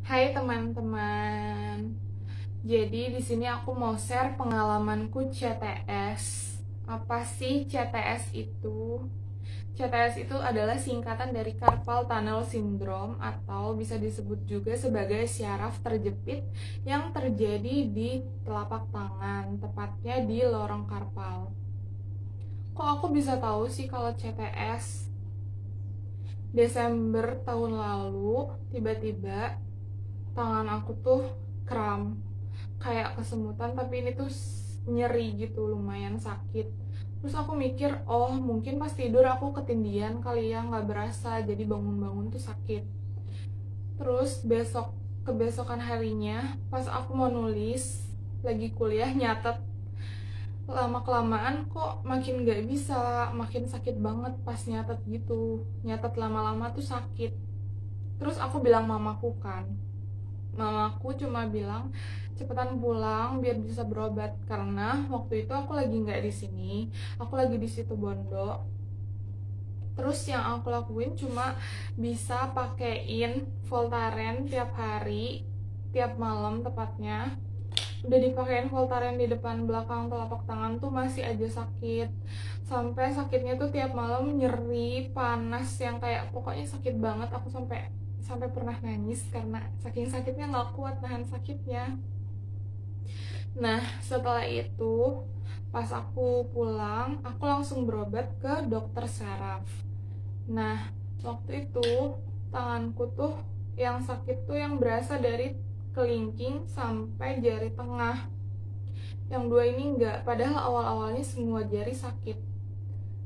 Hai teman-teman. Jadi di sini aku mau share pengalamanku CTS. Apa sih CTS itu? CTS itu adalah singkatan dari Carpal Tunnel Syndrome atau bisa disebut juga sebagai syaraf terjepit yang terjadi di telapak tangan, tepatnya di lorong karpal. Kok aku bisa tahu sih kalau CTS? Desember tahun lalu, tiba-tiba tangan aku tuh kram, kayak kesemutan, tapi ini tuh nyeri gitu, lumayan sakit. Terus aku mikir, oh mungkin pas tidur aku ketindihan kali ya, nggak berasa, jadi bangun-bangun tuh sakit. Terus kebesokan harinya pas aku mau nulis, lagi kuliah nyatet, lama kelamaan kok makin nggak bisa, makin sakit banget pas nyatet gitu. Nyatet lama-lama tuh sakit. Terus aku bilang mamaku kan, mamaku cuma bilang cepetan pulang biar bisa berobat, karena waktu itu aku lagi nggak di sini, aku lagi di situ Bondo. Terus yang aku lakuin cuma bisa pakein Voltaren tiap hari, tiap malam tepatnya. Udah dipakein Voltaren di depan belakang telapak tangan tuh masih aja sakit, sampai sakitnya tuh tiap malam nyeri, panas, yang kayak pokoknya sakit banget. Aku sampai sampai pernah nangis karena saking sakitnya, nggak kuat nahan sakitnya. Nah setelah itu pas aku pulang, aku langsung berobat ke dokter saraf. Nah waktu itu tanganku tuh yang sakit tuh yang berasa dari kelingking sampai jari tengah. Yang dua ini enggak, padahal awal-awalnya semua jari sakit.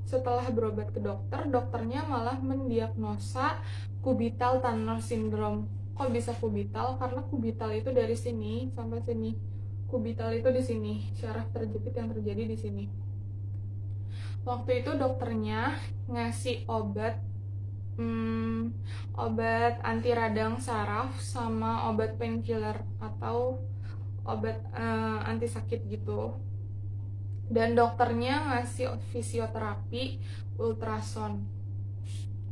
Setelah berobat ke dokter, dokternya malah mendiagnosa kubital tunnel syndrome. Kok bisa kubital? Karena kubital itu dari sini sampai sini. Kubital itu di sini, syaraf terjepit yang terjadi di sini. Waktu itu dokternya ngasih obat anti radang saraf sama obat painkiller atau obat anti sakit gitu. Dan dokternya ngasih fisioterapi ultrason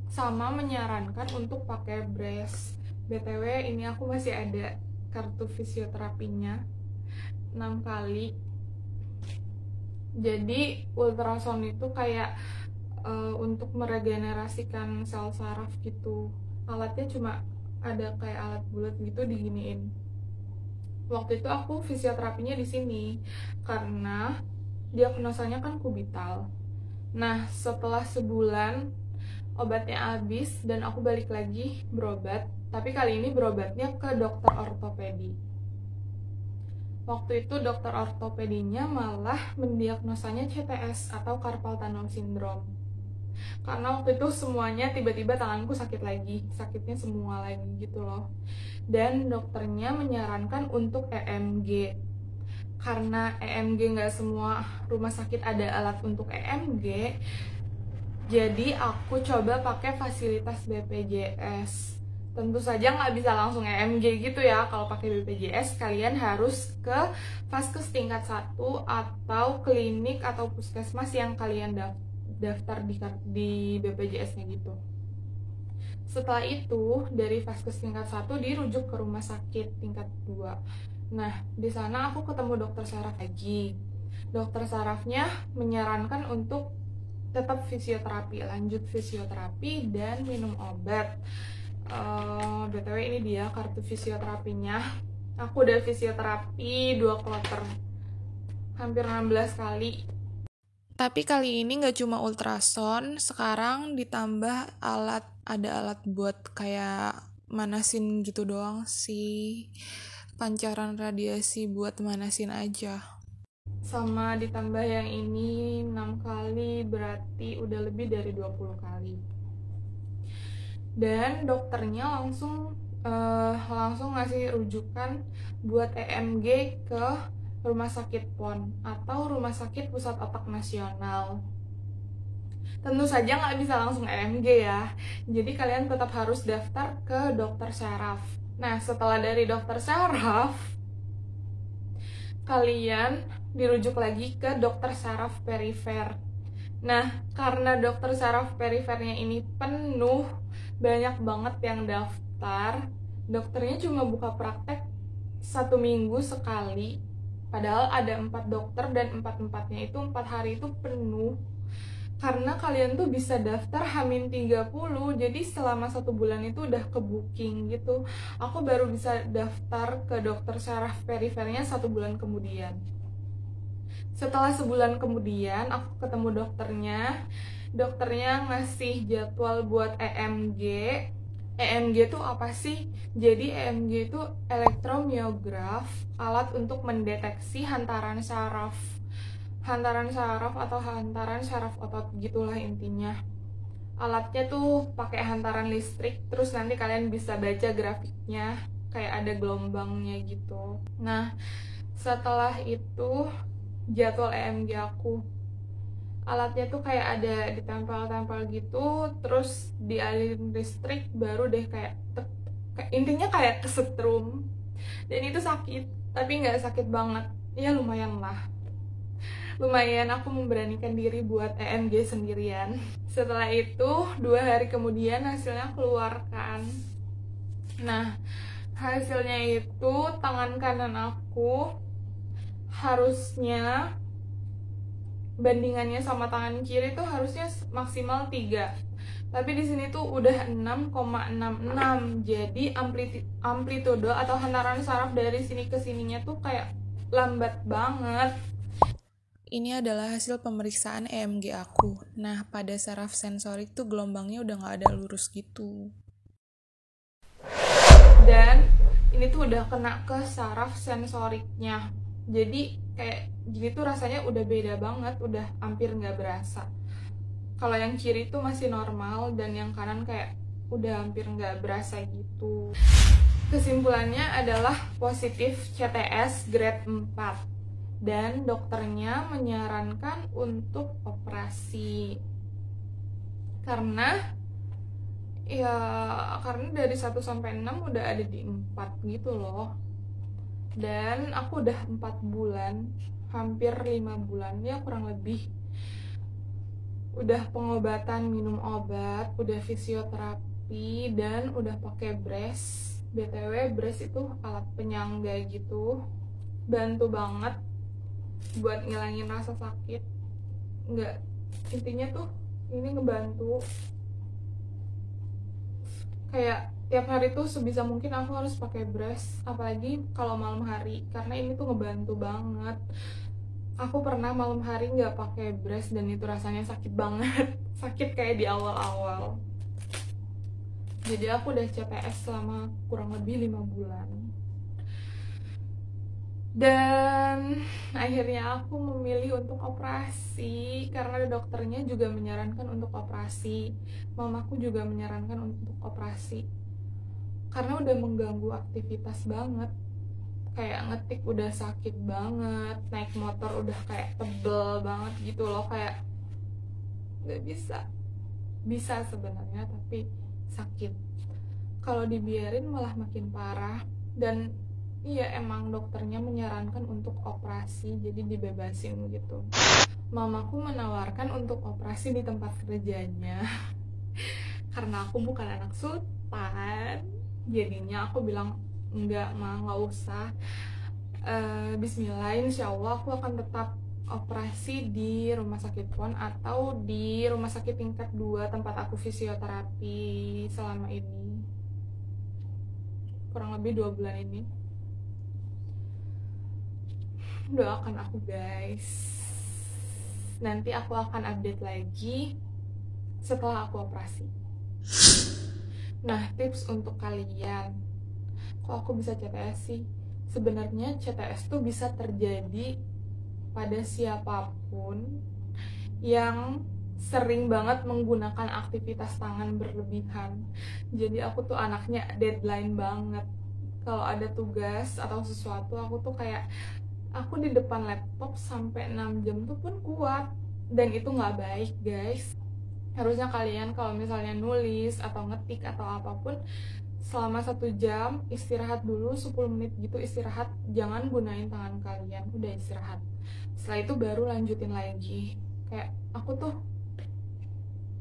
sama menyarankan untuk pakai brace. BTW ini aku masih ada kartu fisioterapinya 6 kali. Jadi ultrason itu kayak untuk meregenerasikan sel saraf gitu. Alatnya cuma ada kayak alat bulat gitu, diginiin. Waktu itu aku fisioterapinya di sini karena diagnosanya kan kubital. Nah setelah sebulan obatnya habis dan aku balik lagi berobat, tapi kali ini berobatnya ke dokter ortopedi. Waktu itu dokter ortopedinya malah mendiagnosanya CTS atau Carpal Tunnel Syndrome. Karena waktu itu semuanya tiba-tiba tanganku sakit lagi, sakitnya semua lagi gitu loh. Dan dokternya menyarankan untuk EMG. Karena EMG nggak semua rumah sakit ada alat untuk EMG, jadi aku coba pakai fasilitas BPJS. Tentu saja nggak bisa langsung EMG gitu ya. Kalau pakai BPJS, kalian harus ke vaskes tingkat 1 atau klinik atau puskesmas yang kalian daftar di BPJS-nya gitu. Setelah itu dari vaskes tingkat 1 dirujuk ke rumah sakit tingkat 2. Nah di sana aku ketemu dokter saraf lagi. Dokter sarafnya menyarankan untuk tetap fisioterapi, lanjut fisioterapi dan minum obat. BTW ini dia kartu fisioterapinya. Aku udah fisioterapi 2 kloter, hampir 16 kali. Tapi kali ini gak cuma ultrason, sekarang ditambah ada alat buat kayak manasin gitu doang sih. Pancaran radiasi buat manasin aja. Sama ditambah yang ini 6 kali, berarti udah lebih dari 20 kali. Dan dokternya langsung ngasih rujukan buat EMG ke Rumah Sakit PON atau Rumah Sakit Pusat Otak Nasional. Tentu saja nggak bisa langsung EMG ya, jadi kalian tetap harus daftar ke dokter saraf. Nah setelah dari dokter saraf, kalian dirujuk lagi ke dokter saraf perifer. Nah karena dokter saraf perifernya ini penuh, banyak banget yang daftar, dokternya cuma buka praktek 1 minggu sekali, padahal ada 4 dokter dan 4-4-nya itu 4 hari itu penuh. Karena kalian tuh bisa daftar H-30, jadi selama 1 bulan itu udah ke booking gitu. Aku baru bisa daftar ke dokter syaraf perifernya 1 bulan kemudian. Setelah sebulan kemudian aku ketemu dokternya ngasih jadwal buat EMG. EMG itu apa sih? Jadi EMG itu elektromiograf, alat untuk mendeteksi hantaran saraf atau hantaran saraf otot gitulah intinya. Alatnya tuh pakai hantaran listrik, terus nanti kalian bisa baca grafiknya kayak ada gelombangnya gitu. Nah, setelah itu jadwal EMG aku, alatnya tuh kayak ada ditempel-tempel gitu, terus dialirin listrik, baru deh kayak intinya kayak kesetrum. Dan itu sakit, tapi nggak sakit banget, ya lumayan aku memberanikan diri buat EMG sendirian. Setelah itu 2 hari kemudian hasilnya keluar kan. Nah, hasilnya itu tangan kanan aku harusnya bandingannya sama tangan kiri tuh harusnya maksimal 3, tapi di sini tuh udah 6,66. Jadi amplitude atau hantaran saraf dari sini ke sininya tuh kayak lambat banget. Ini adalah hasil pemeriksaan EMG aku. Nah, pada saraf sensorik tuh gelombangnya udah gak ada lurus gitu. Dan ini tuh udah kena ke saraf sensoriknya. Jadi kayak gini tuh rasanya udah beda banget, udah hampir gak berasa. Kalau yang kiri tuh masih normal dan yang kanan kayak udah hampir gak berasa gitu. Kesimpulannya adalah positif CTS grade 4. Dan dokternya menyarankan untuk operasi karena dari 1 sampai 6 udah ada di 4 gitu loh. Dan aku udah 4 bulan, hampir 5 bulan ya kurang lebih, udah pengobatan, minum obat, udah fisioterapi, dan udah pakai brace. BTW brace itu alat penyangga gitu, bantu banget buat ngilangin rasa sakit. Enggak, intinya tuh ini ngebantu. Kayak tiap hari tuh sebisa mungkin aku harus pakai brace, apalagi kalau malam hari, karena ini tuh ngebantu banget. Aku pernah malam hari nggak pakai brace dan itu rasanya sakit banget. Sakit kayak di awal-awal. Jadi aku udah CPS selama kurang lebih 5 bulan. Dan akhirnya aku memilih untuk operasi karena dokternya juga menyarankan untuk operasi. Mamaku juga menyarankan untuk operasi karena udah mengganggu aktivitas banget. Kayak ngetik udah sakit banget, naik motor udah kayak tebel banget gitu loh, kayak gak bisa sebenarnya tapi sakit. Kalau dibiarin malah makin parah. Dan iya, emang dokternya menyarankan untuk operasi, jadi dibebasin gitu. Mamaku menawarkan untuk operasi di tempat kerjanya. Karena aku bukan anak sultan, jadinya aku bilang enggak usah. Bismillah, insya Allah aku akan tetap operasi di rumah sakit PON atau di rumah sakit tingkat 2 tempat aku fisioterapi selama ini, kurang lebih 2 bulan ini. Doakan aku guys, nanti aku akan update lagi setelah aku operasi. Nah, tips untuk kalian, kok aku bisa CTS sih? Sebenarnya CTS tuh bisa terjadi pada siapapun yang sering banget menggunakan aktivitas tangan berlebihan. Jadi aku tuh anaknya deadline banget. Kalau ada tugas atau sesuatu, aku tuh kayak aku di depan laptop sampai 6 jam tuh pun kuat. Dan itu gak baik guys. Harusnya kalian kalau misalnya nulis atau ngetik atau apapun, selama 1 jam istirahat dulu 10 menit gitu, istirahat, jangan gunain tangan kalian, udah istirahat. Setelah itu baru lanjutin lagi. Kayak aku tuh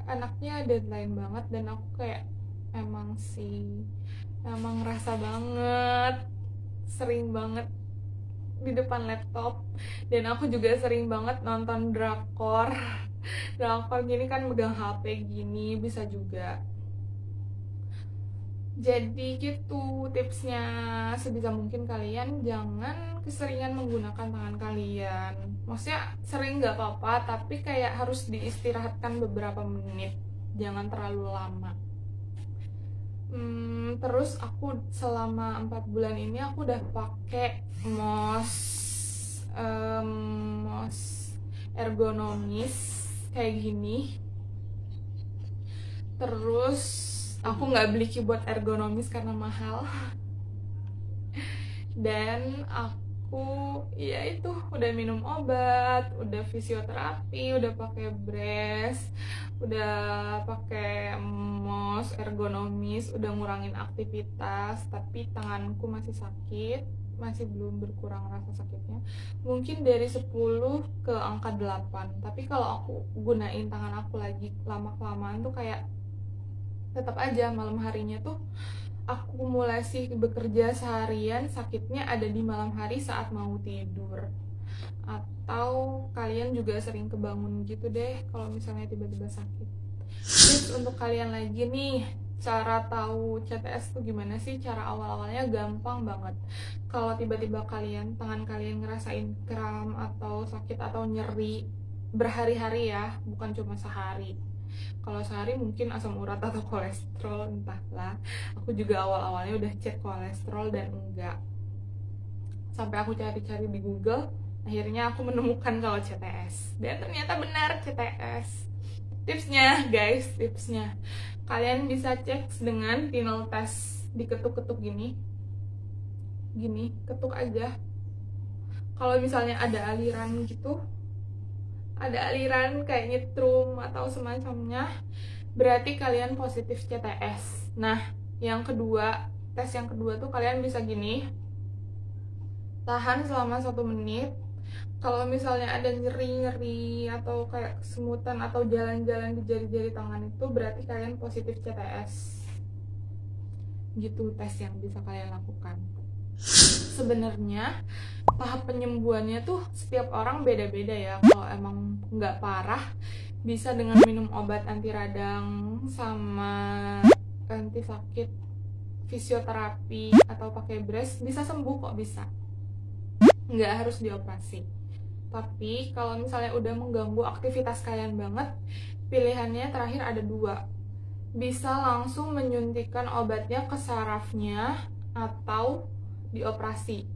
anaknya deadline banget dan aku kayak emang sih emang ngerasa banget, sering banget di depan laptop. Dan aku juga sering banget nonton drakor gini kan, megang HP gini bisa juga. Jadi gitu tipsnya, sebisa mungkin kalian jangan keseringan menggunakan tangan kalian. Maksudnya sering nggak apa-apa, tapi kayak harus diistirahatkan beberapa menit, jangan terlalu lama. Terus aku selama 4 bulan ini aku udah pakai mouse ergonomis kayak gini. Terus aku nggak beli keyboard ergonomis karena mahal. Dan aku ya itu udah minum obat, udah fisioterapi, udah pakai brace, udah pakai mouse ergonomis, udah ngurangin aktivitas, tapi tanganku masih sakit, masih belum berkurang rasa sakitnya. Mungkin dari 10 ke angka 8. Tapi kalau aku gunain tangan aku lagi lama-kelamaan tuh kayak tetap aja malam harinya tuh akumulasi bekerja seharian, sakitnya ada di malam hari saat mau tidur. Atau kalian juga sering kebangun gitu deh kalau misalnya tiba-tiba sakit. Tips untuk kalian lagi nih, cara tahu CTS tuh gimana sih? Cara awal-awalnya gampang banget. Kalau tiba-tiba tangan kalian ngerasain kram atau sakit atau nyeri berhari-hari ya, bukan cuma sehari. Kalau sehari mungkin asam urat atau kolesterol, entahlah. Aku juga awal-awalnya udah cek kolesterol dan enggak. Sampai aku cari-cari di Google, akhirnya aku menemukan kalau CTS. Dan ternyata benar CTS. Tipsnya guys, kalian bisa cek dengan tinel test, diketuk-ketuk gini, ketuk aja. Kalau misalnya ada aliran gitu, ada aliran kayak nyetrum atau semacamnya, berarti kalian positif CTS. Nah, tes yang kedua tuh kalian bisa gini, tahan selama 1 menit. Kalau misalnya ada nyeri-nyeri atau kayak kesemutan atau jalan-jalan di jari-jari tangan, itu berarti kalian positif CTS. Gitu tes yang bisa kalian lakukan. Sebenarnya tahap penyembuhannya tuh setiap orang beda-beda ya. Kalau emang nggak parah, bisa dengan minum obat anti radang sama anti sakit, fisioterapi atau pakai brace, bisa sembuh kok, bisa. Nggak harus dioperasi. Tapi kalau misalnya udah mengganggu aktivitas kalian banget, pilihannya terakhir ada 2. Bisa langsung menyuntikkan obatnya ke sarafnya atau dioperasi.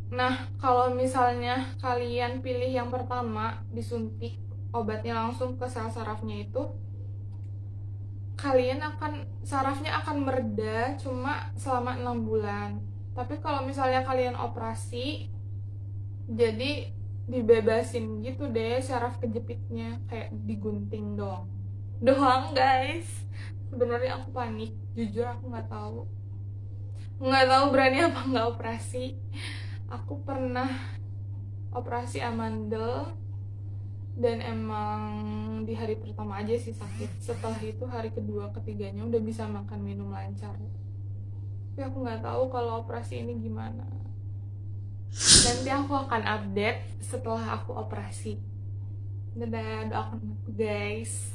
Nah, kalau misalnya kalian pilih yang pertama, disuntik obatnya langsung ke sel sarafnya itu, sarafnya akan mereda cuma selama 6 bulan. Tapi kalau misalnya kalian operasi, jadi dibebasin gitu deh saraf kejepitnya, kayak digunting doang guys. Sebenarnya aku panik, jujur aku nggak tahu berani apa nggak operasi. Aku pernah operasi amandel dan emang di hari pertama aja sih sakit. Setelah itu hari kedua ketiganya udah bisa makan minum lancar. Tapi aku nggak tahu kalau operasi ini gimana. Nanti aku akan update setelah aku operasi. Dadah, doakan aku guys.